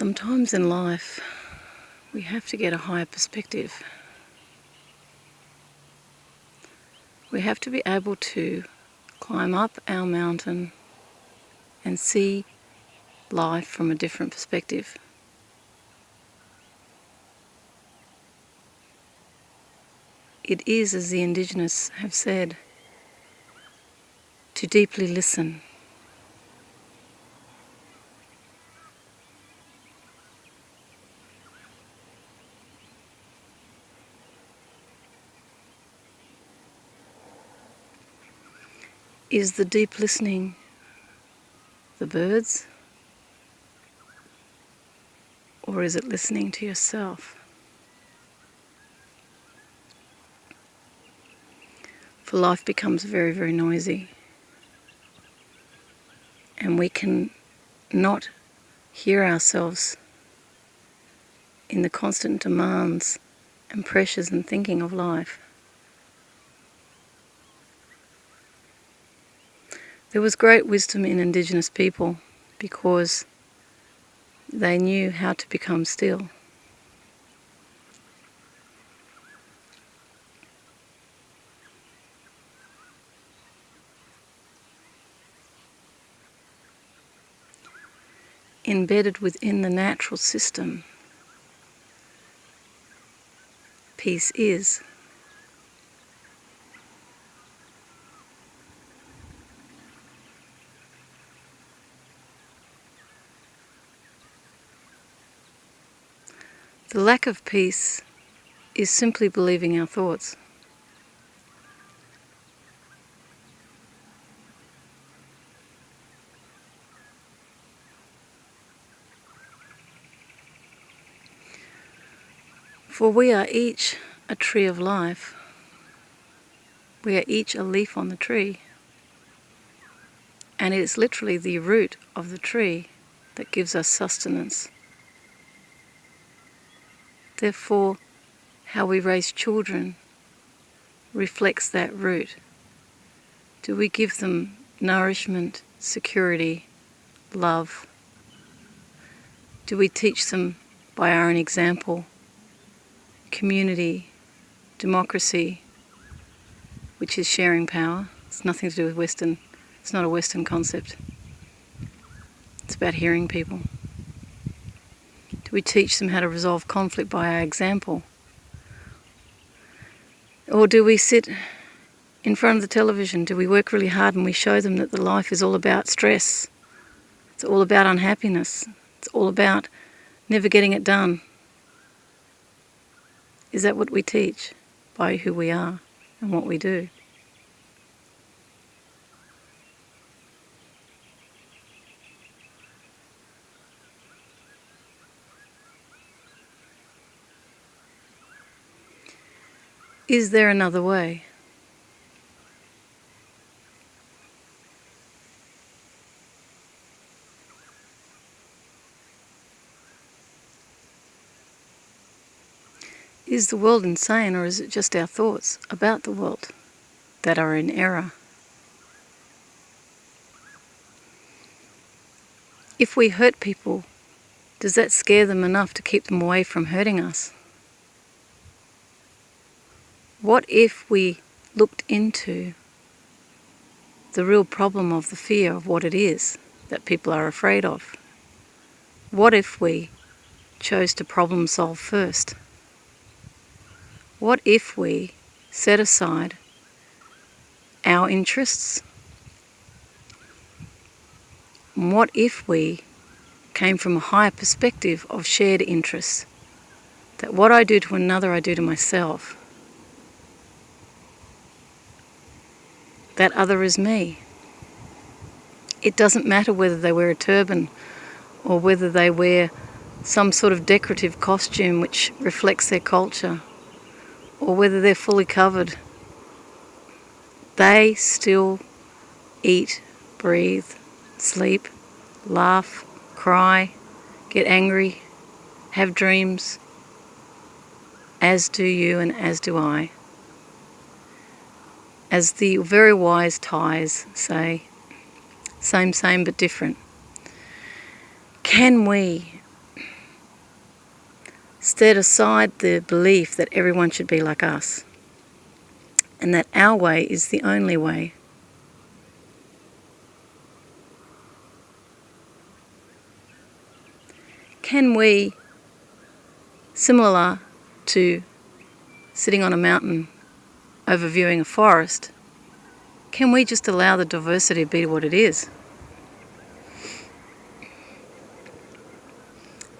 Sometimes in life we have to get a higher perspective. We have to be able to climb up our mountain and see life from a different perspective. It is, as the Indigenous have said, to deeply listen. Is the deep listening the birds, or is it listening to yourself? For life becomes very, very noisy, and we can not hear ourselves in the constant demands and pressures and thinking of life. There was great wisdom in Indigenous people because they knew how to become still. Embedded within the natural system, peace is. The lack of peace is simply believing our thoughts. For we are each a tree of life. We are each a leaf on the tree. And it is literally the root of the tree that gives us sustenance. Therefore, how we raise children reflects that root. Do we give them nourishment, security, love? Do we teach them by our own example, community, democracy, which is sharing power? It's nothing to do with Western, it's not a Western concept. It's about hearing people. Do we teach them how to resolve conflict by our example? Or do we sit in front of the television? Do we work really hard and we show them that the life is all about stress? It's all about unhappiness. It's all about never getting it done. Is that what we teach by who we are and what we do? Is there another way? Is the world insane, or is it just our thoughts about the world that are in error? If we hurt people, does that scare them enough to keep them away from hurting us? What if we looked into the real problem of the fear of what it is that people are afraid of? What if we chose to problem solve first? What if we set aside our interests? And what if we came from a higher perspective of shared interests? That what I do to another, I do to myself. That other is me. It doesn't matter whether they wear a turban or whether they wear some sort of decorative costume which reflects their culture, or whether they're fully covered. They still eat, breathe, sleep, laugh, cry, get angry, have dreams, as do you and as do I. As the very wise Thais say, same but different. Can we set aside the belief that everyone should be like us and that our way is the only way. Can we, similar to sitting on a mountain overviewing a forest, can we just allow the diversity to be what it is?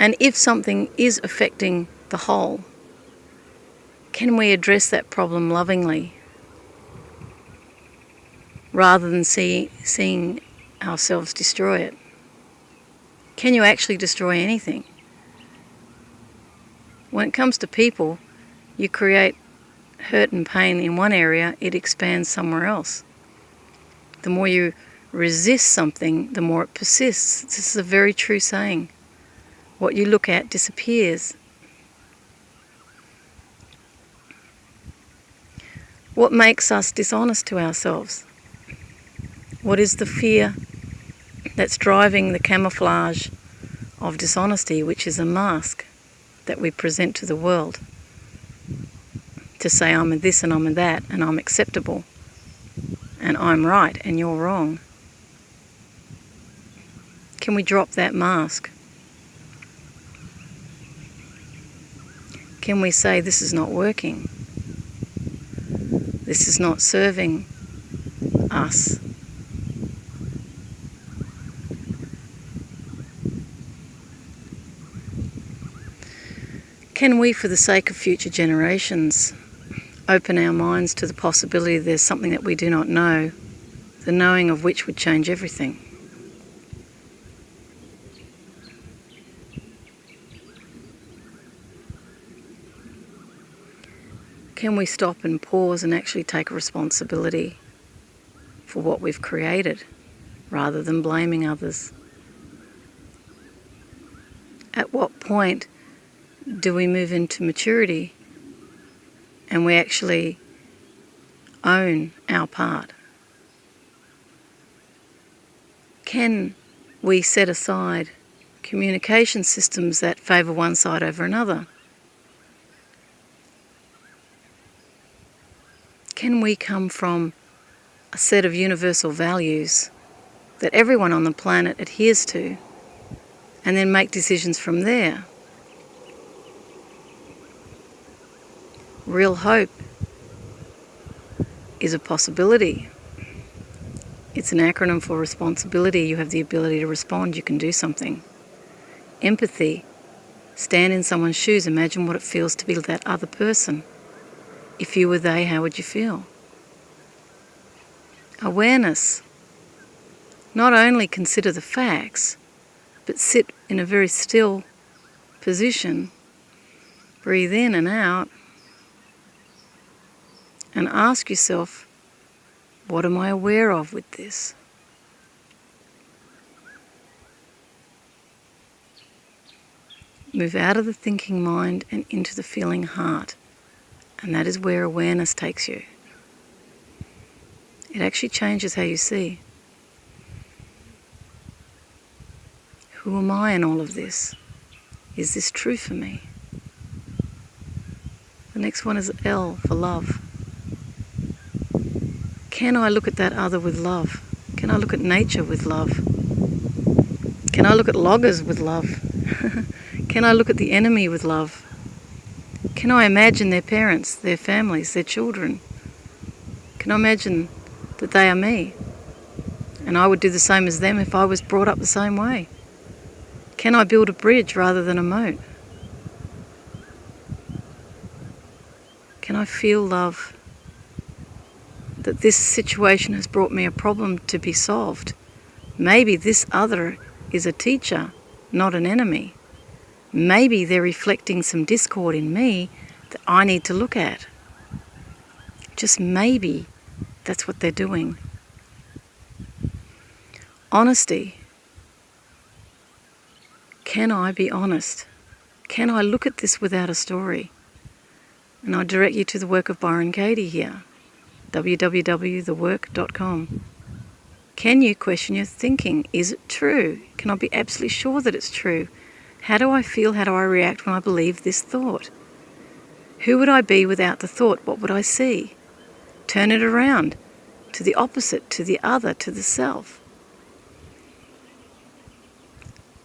And if something is affecting the whole, can we address that problem lovingly rather than seeing ourselves destroy it? Can you actually destroy anything? When it comes to people, you create hurt and pain in one area, it expands somewhere else. The more you resist something, the more it persists. This is a very true saying. What you look at disappears. What makes us dishonest to ourselves? What is the fear that's driving the camouflage of dishonesty, which is a mask that we present to the world to say I'm a this and I'm a that and I'm acceptable and I'm right and you're wrong? Can we drop that mask? Can we say this is not working? This is not serving us. Can we, for the sake of future generations, open our minds to the possibility there's something that we do not know, the knowing of which would change everything? Can we stop and pause and actually take a responsibility for what we've created rather than blaming others? At what point do we move into maturity and we actually own our part? Can we set aside communication systems that favour one side over another? Can we come from a set of universal values that everyone on the planet adheres to and then make decisions from there? Real hope is a possibility. It's an acronym for responsibility. You have the ability to respond. You can do something. Empathy. Stand in someone's shoes. Imagine what it feels to be that other person. If you were they, how would you feel? Awareness. Not only consider the facts, but sit in a very still position. Breathe in and out. And ask yourself, what am I aware of with this? Move out of the thinking mind and into the feeling heart. And that is where awareness takes you. It actually changes how you see. Who am I in all of this? Is this true for me? The next one is L for love. Can I look at that other with love? Can I look at nature with love? Can I look at loggers with love? Can I look at the enemy with love? Can I imagine their parents, their families, their children? Can I imagine that they are me? And I would do the same as them if I was brought up the same way. Can I build a bridge rather than a moat? Can I feel love? That this situation has brought me a problem to be solved. Maybe this other is a teacher, not an enemy. Maybe they're reflecting some discord in me that I need to look at. Just maybe that's what they're doing. Honesty. Can I be honest? Can I look at this without a story? And I direct you to the work of Byron Katie here, www.thework.com. Can you question your thinking? Is it true? Can I be absolutely sure that it's true? How do I feel? How do I react when I believe this thought? Who would I be without the thought? What would I see? Turn it around to the opposite, to the other, to the self.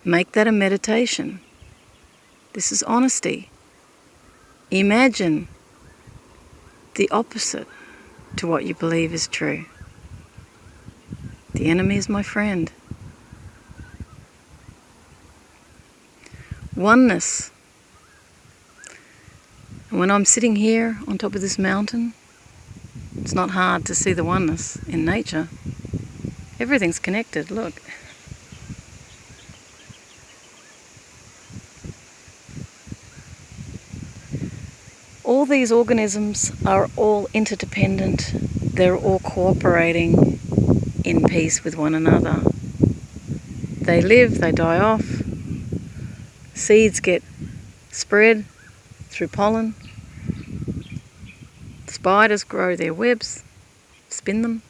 Make that a meditation. This is honesty. Imagine the opposite to what you believe is true. The enemy is my friend. Oneness. And when I'm sitting here on top of this mountain, it's not hard to see the oneness in nature. Everything's connected, look. All these organisms are all interdependent. They're all cooperating in peace with one another. They live, they die off. Seeds get spread through pollen. Spiders grow their webs, spin them.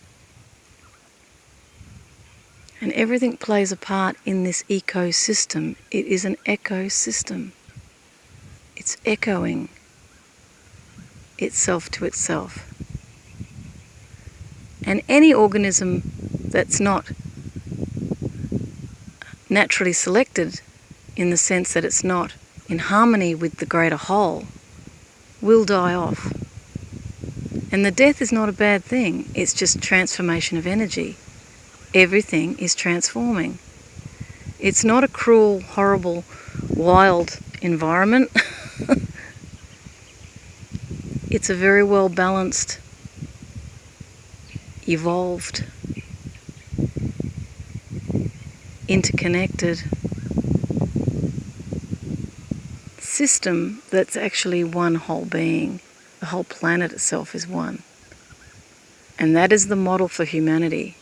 And everything plays a part in this ecosystem. It is an ecosystem. It's echoing itself to itself. And any organism that's not naturally selected, in the sense that it's not in harmony with the greater whole, will die off. And the death is not a bad thing, it's just transformation of energy. Everything is transforming. It's not a cruel, horrible, wild environment. It's a very well balanced, evolved, interconnected system that's actually one whole being. The whole planet itself is one. And that is the model for humanity.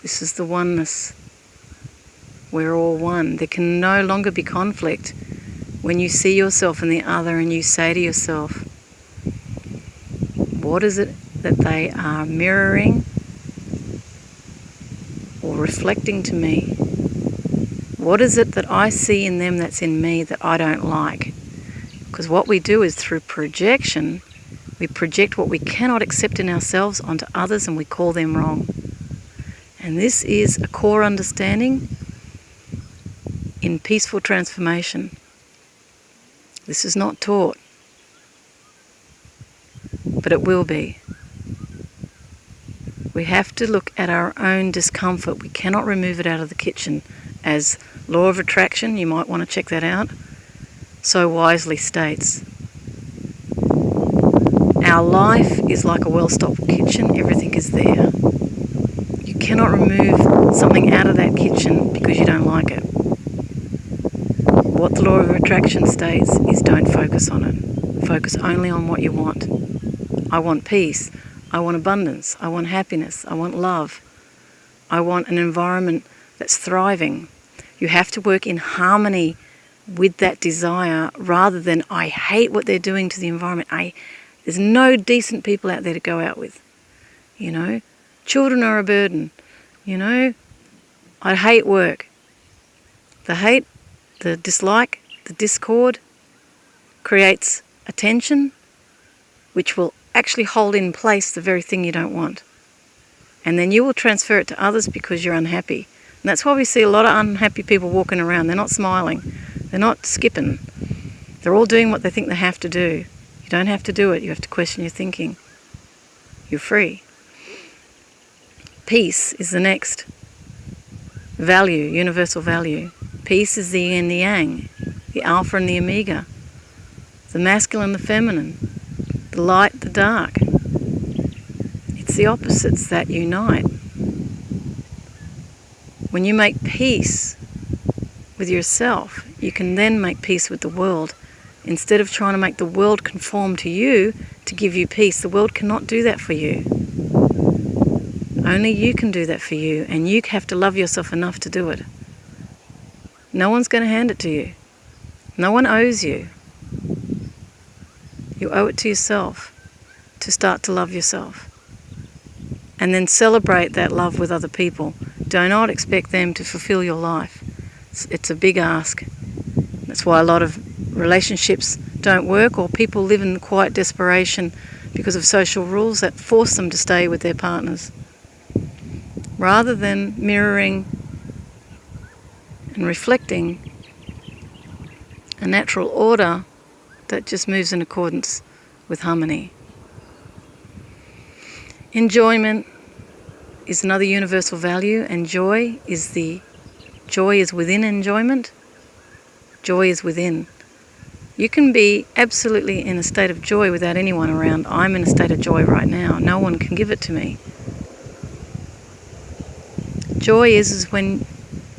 This is the oneness. We're all one. There can no longer be conflict. When you see yourself and the other and you say to yourself, what is it that they are mirroring or reflecting to me? What is it that I see in them that's in me that I don't like? Because what we do is through projection, we project what we cannot accept in ourselves onto others and we call them wrong. And this is a core understanding in peaceful transformation. This is not taught, but it will be. We have to look at our own discomfort. We cannot remove it out of the kitchen. As law of attraction, you might want to check that out, so wisely states. Our life is like a well-stocked kitchen. Everything is there. You cannot remove something out of that kitchen because you don't like it. What the law of attraction states is don't focus on it. Focus only on what you want. I want peace. I want abundance. I want happiness. I want love. I want an environment that's thriving. You have to work in harmony with that desire rather than I hate what they're doing to the environment. There's no decent people out there to go out with. You know, children are a burden. You know, I hate work. The hate, the dislike, the discord creates a tension which will actually hold in place the very thing you don't want. And then you will transfer it to others because you're unhappy. And that's why we see a lot of unhappy people walking around. They're not smiling. They're not skipping. They're all doing what they think they have to do. You don't have to do it. You have to question your thinking. You're free. Peace is the next value, universal value. Peace is the yin and the yang, the alpha and the omega, the masculine, the feminine, the light, the dark. It's the opposites that unite. When you make peace with yourself, you can then make peace with the world. Instead of trying to make the world conform to you to give you peace, the world cannot do that for you. Only you can do that for you, and you have to love yourself enough to do it. No one's going to hand it to you. No one owes you. You owe it to yourself to start to love yourself. And then celebrate that love with other people. Do not expect them to fulfill your life. It's a big ask. That's why a lot of relationships don't work, or people live in quiet desperation because of social rules that force them to stay with their partners, rather than mirroring and reflecting a natural order that just moves in accordance with harmony. Enjoyment is another universal value, and joy is within enjoyment. Joy is within. You can be absolutely in a state of joy without anyone around. I'm in a state of joy right now. No one can give it to me. Joy is when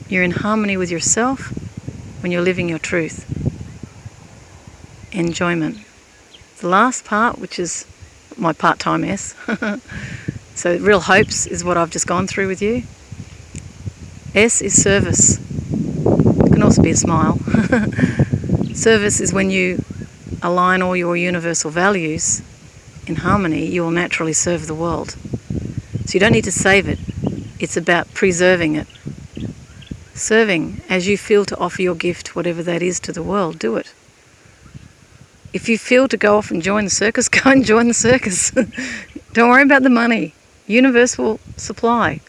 you're in harmony with yourself, when you're living your truth. Enjoyment. The last part, which is my part-time S. So real hopes is what I've just gone through with you. S is service. It can also be a smile. Service is when you align all your universal values in harmony, you will naturally serve the world. So you don't need to save it. It's about preserving it. Serving as you feel to offer your gift, whatever that is, to the world, do it. If you feel to go off and join the circus, go and join the circus. Don't worry about the money. Universal supply.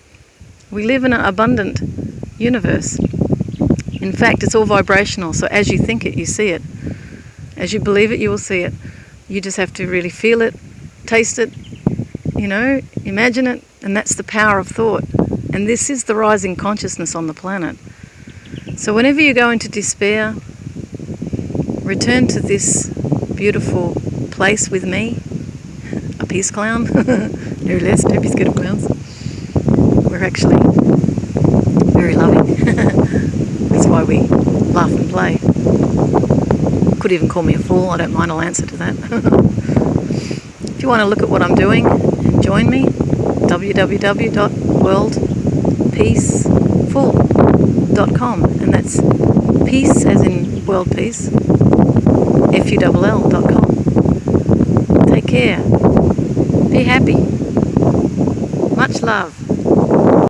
We live in an abundant universe. In fact, it's all vibrational, so as you think it, you see it. As you believe it, you will see it. You just have to really feel it, taste it, imagine it, and that's the power of thought. And this is the rising consciousness on the planet. So whenever you go into despair, return to this beautiful place with me, a peace clown, no less, don't be scared of clowns. We're actually very loving. That's why we laugh and play. Could even call me a fool, I don't mind, I'll answer to that. If you want to look at what I'm doing and join me, www.worldpeacefull.com, and that's peace as in world peace, full.com. Take care. Be happy. Much love.